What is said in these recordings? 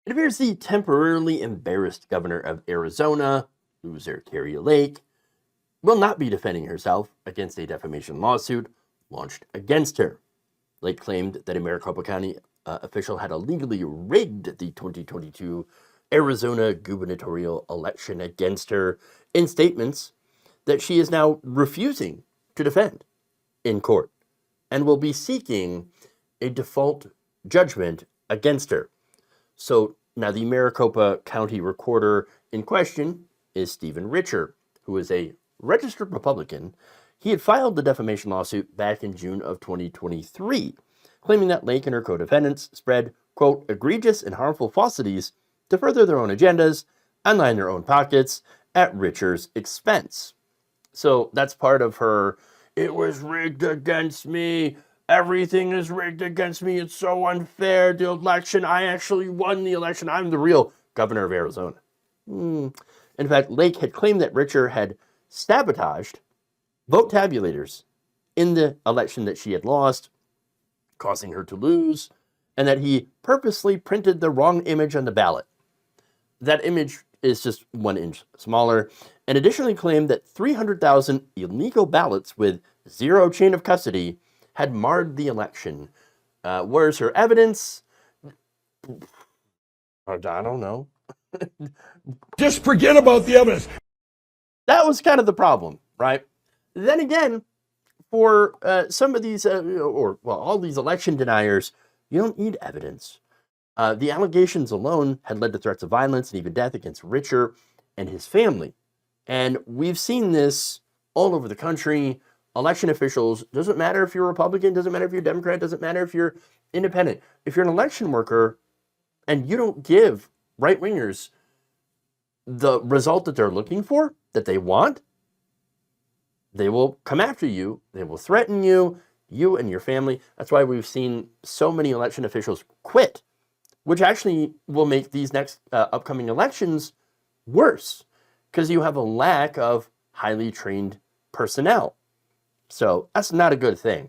It appears the temporarily embarrassed governor of Arizona, loser Kari Lake, will not be defending herself against a defamation lawsuit launched against her. Lake claimed that a Maricopa County official had illegally rigged the 2022 Arizona gubernatorial election against her in statements that she is now refusing to defend in court and will be seeking a default judgment against her. So now the Maricopa County recorder in question is Stephen Richer, who is a registered Republican. He had filed the defamation lawsuit back in June of 2023, claiming that Lake and her co-defendants spread, quote, egregious and harmful falsities to further their own agendas and line their own pockets at Richer's expense. So that's part of her, it was rigged against me. Everything is rigged against me. It's so unfair. The election, I actually won the election. I'm the real governor of Arizona. In fact, Lake had claimed that Richer had sabotaged vote tabulators in the election that she had lost, causing her to lose, and that he purposely printed the wrong image on the ballot. That image is just 1 inch smaller, and additionally claimed that 300,000 illegal ballots with zero chain of custody had marred the election. Where's her evidence? I don't know. Just forget about the evidence. That was kind of the problem, right? Then again, for some of these, all these election deniers, you don't need evidence. The allegations alone had led to threats of violence and even death against Richer and his family. And we've seen this all over the country. Election officials, doesn't matter if you're Republican, doesn't matter if you're Democrat, doesn't matter if you're independent. If you're an election worker and you don't give right-wingers the result that they're looking for, that they want, they will come after you. They will threaten you, you and your family. That's why we've seen so many election officials quit, which actually will make these next upcoming elections worse because you have a lack of highly trained personnel. So that's not a good thing.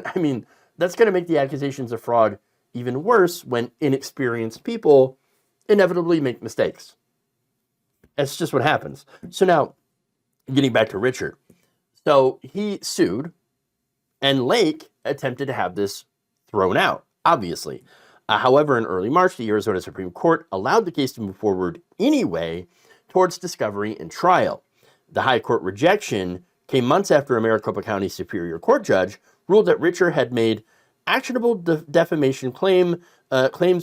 I mean, that's going to make the accusations of fraud even worse when inexperienced people inevitably make mistakes. That's just what happens. So now, getting back to Richard. So he sued, and Lake attempted to have this thrown out, obviously. However, in early March, the Arizona Supreme Court allowed the case to move forward anyway towards discovery and trial. The high court rejection came months after a Maricopa County Superior Court judge ruled that Richer had made actionable defamation claims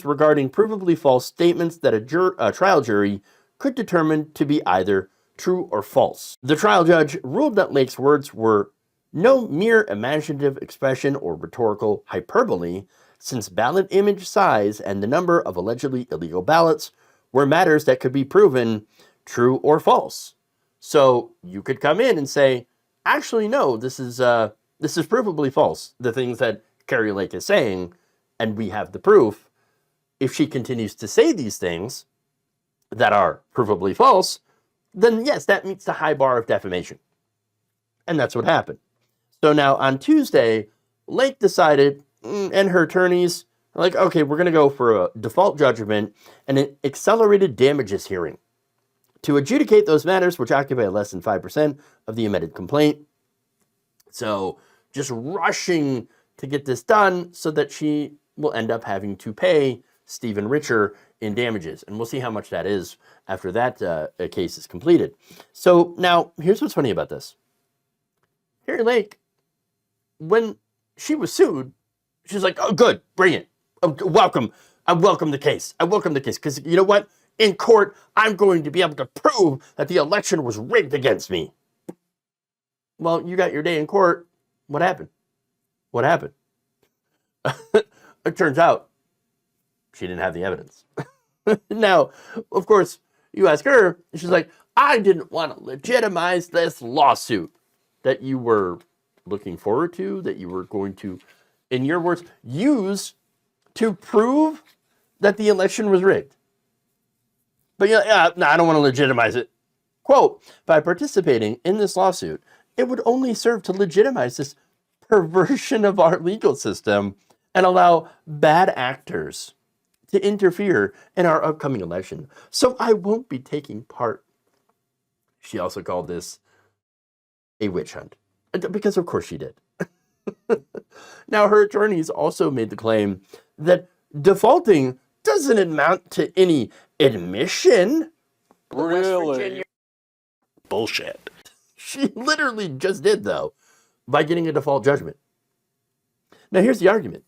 regarding provably false statements that a trial jury could determine to be either true or false. The trial judge ruled that Lake's words were no mere imaginative expression or rhetorical hyperbole, since ballot image size and the number of allegedly illegal ballots were matters that could be proven true or false. So you could come in and say, actually, no, this is provably false, the things that Kari Lake is saying, and we have the proof. If she continues to say these things that are provably false, then yes, that meets the high bar of defamation. And that's what happened. So now on Tuesday, Lake decided, and her attorneys are like, okay, we're going to go for a default judgment and an accelerated damages hearing to adjudicate those matters which occupy less than 5% of the amended complaint. So just rushing to get this done so that she will end up having to pay Stephen Richer in damages. And we'll see how much that is after that case is completed. So now, here's what's funny about this. Kari Lake, when she was sued, she's like, oh, good, bring it. Oh, welcome. I welcome the case. I welcome the case. Because you know what? In court, I'm going to be able to prove that the election was rigged against me. Well, you got your day in court. What happened? What happened? It turns out she didn't have the evidence. Now, of course, you ask her, and she's like, I didn't want to legitimize this lawsuit that you were looking forward to, that you were going to, in your words, use to prove that the election was rigged. But yeah, no, I don't want to legitimize it. Quote, by participating in this lawsuit, it would only serve to legitimize this perversion of our legal system and allow bad actors to interfere in our upcoming election, so I won't be taking part. She also called this a witch hunt, because of course she did. Now, her attorneys also made the claim that defaulting doesn't amount to any admission. Really? Bullshit. She literally just did, though, by getting a default judgment. Now, here's the argument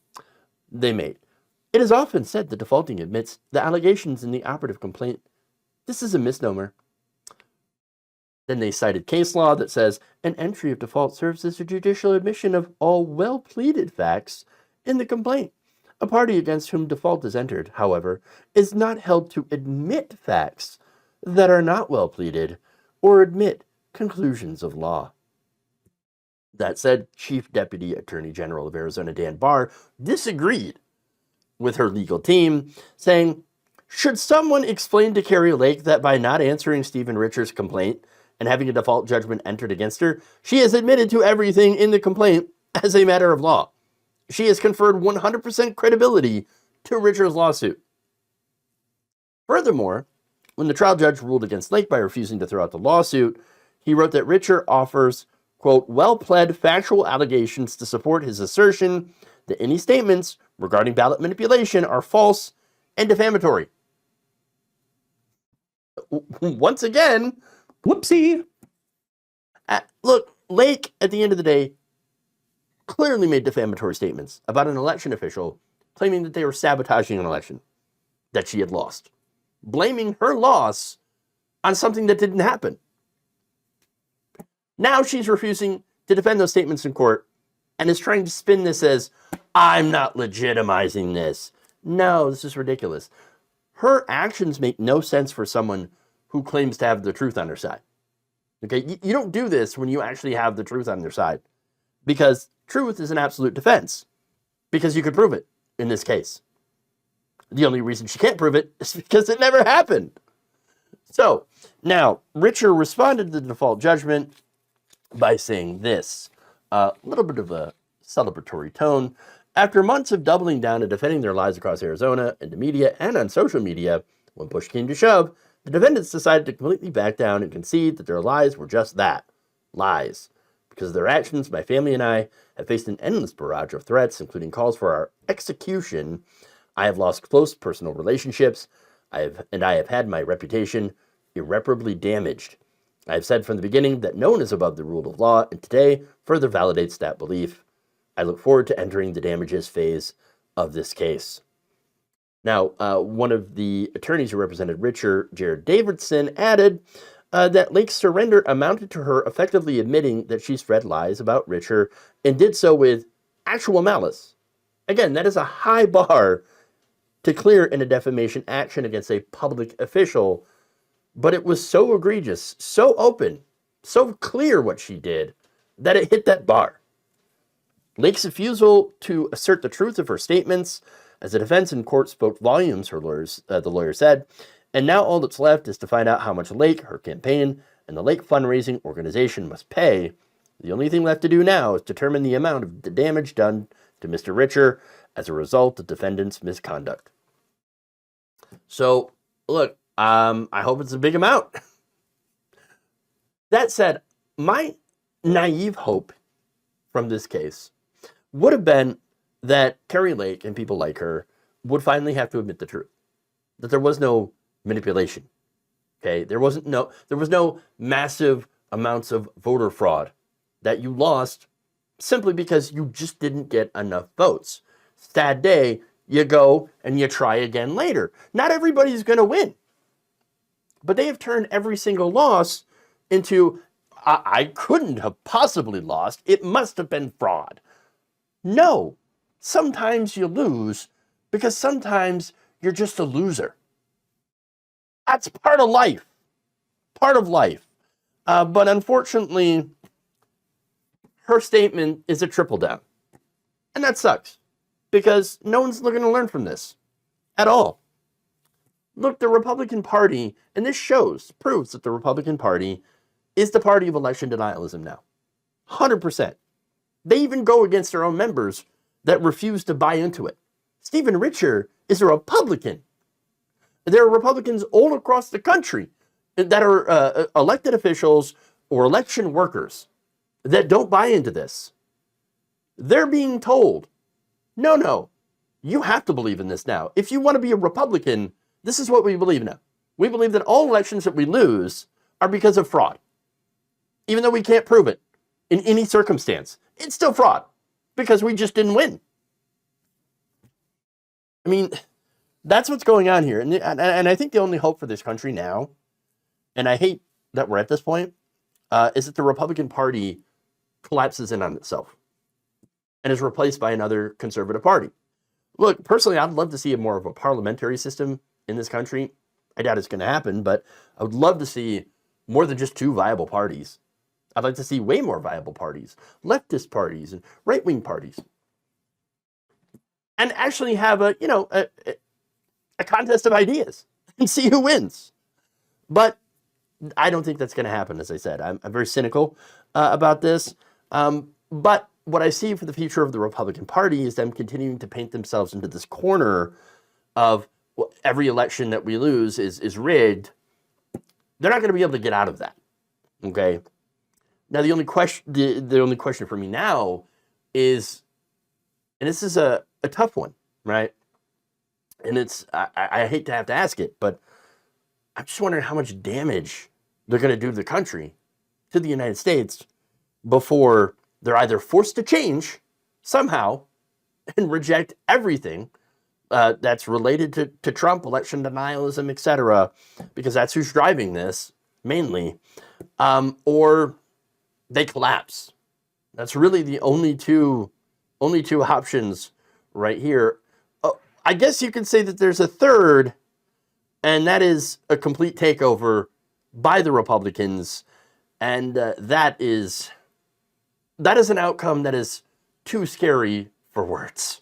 they made. It is often said that defaulting admits the allegations in the operative complaint. This is a misnomer. Then they cited case law that says an entry of default serves as a judicial admission of all well-pleaded facts in the complaint. A party against whom default is entered, however, is not held to admit facts that are not well-pleaded or admit conclusions of law. That said, Chief Deputy Attorney General of Arizona Dan Barr disagreed with her legal team, saying, should someone explain to Kari Lake that by not answering Stephen Richer's complaint and having a default judgment entered against her, she has admitted to everything in the complaint as a matter of law. She has conferred 100% credibility to Richer's lawsuit. Furthermore, when the trial judge ruled against Lake by refusing to throw out the lawsuit, he wrote that Richer offers, quote, well-pled factual allegations to support his assertion that any statements regarding ballot manipulation are false and defamatory. Once again, Whoopsie. Look, Lake, at the end of the day, clearly made defamatory statements about an election official claiming that they were sabotaging an election that she had lost, blaming her loss on something that didn't happen. Now she's refusing to defend those statements in court and is trying to spin this as, I'm not legitimizing this. No, this is ridiculous. Her actions make no sense for someone who claims to have the truth on their side. Okay, you don't do this when you actually have the truth on their side, because truth is an absolute defense, because you could prove it in this case. The only reason she can't prove it is because it never happened. So, now, Richer responded to the default judgment by saying this, a little bit of a celebratory tone. After months of doubling down and defending their lies across Arizona in the media and on social media, when push came to shove, the defendants decided to completely back down and concede that their lies were just that, lies. Because of their actions, my family and I have faced an endless barrage of threats, including calls for our execution. I have lost close personal relationships, I have had my reputation irreparably damaged. I have said from the beginning that no one is above the rule of law, and today further validates that belief. I look forward to entering the damages phase of this case. Now, one of the attorneys who represented Richer, Jared Davidson, added that Lake's surrender amounted to her effectively admitting that she spread lies about Richer and did so with actual malice. Again, that is a high bar to clear in a defamation action against a public official, but it was so egregious, so open, so clear what she did, that it hit that bar. Lake's refusal to assert the truth of her statements as the defense in court spoke volumes, the lawyer said, and now all that's left is to find out how much Lake, her campaign, and the Lake fundraising organization must pay. The only thing left to do now is determine the amount of the damage done to Mr. Richer as a result of defendant's misconduct. So, look, I hope it's a big amount. That said, my naive hope from this case would have been that Kari Lake and people like her would finally have to admit the truth, that there was no manipulation. Okay, there was no massive amounts of voter fraud, that you lost simply because you just didn't get enough votes. Sad day, you go and you try again later. Not everybody's going to win, but they have turned every single loss into, I couldn't have possibly lost. It must have been fraud. No, sometimes you lose because sometimes you're just a loser. That's part of life. Part of life. But unfortunately, her statement is a triple down. And that sucks, because no one's looking to learn from this at all. Look, the Republican Party, and this proves that the Republican Party is the party of election denialism now. 100%. They even go against their own members that refuse to buy into it. Stephen Richer is a Republican. There are Republicans all across the country that are elected officials or election workers that don't buy into this. They're being told, no, you have to believe in this now. If you want to be a Republican, this is what we believe now. We believe that all elections that we lose are because of fraud. Even though we can't prove it in any circumstance, it's still fraud because we just didn't win. I mean, that's what's going on here. And I think the only hope for this country now, and I hate that we're at this point, is that the Republican Party collapses in on itself and is replaced by another conservative party. Look, personally, I'd love to see more of a parliamentary system in this country. I doubt it's going to happen, but I would love to see more than just two viable parties. I'd like to see way more viable parties, leftist parties and right-wing parties, and actually have a contest of ideas and see who wins. But I don't think that's going to happen, as I said. I'm very cynical about this. But what I see for the future of the Republican Party is them continuing to paint themselves into this corner of every election that we lose is rigged. They're not going to be able to get out of that. Okay. Now the only question for me now is, and this is a tough one, right? And it's I hate to have to ask it, but I'm just wondering how much damage they're going to do to the country, to the United States, before they're either forced to change somehow and reject everything that's related to Trump, election denialism, etc., because that's who's driving this mainly, or they collapse. That's really the only two options right here. I guess you could say that there's a third, and that is a complete takeover by the Republicans, and that is an outcome that is too scary for words.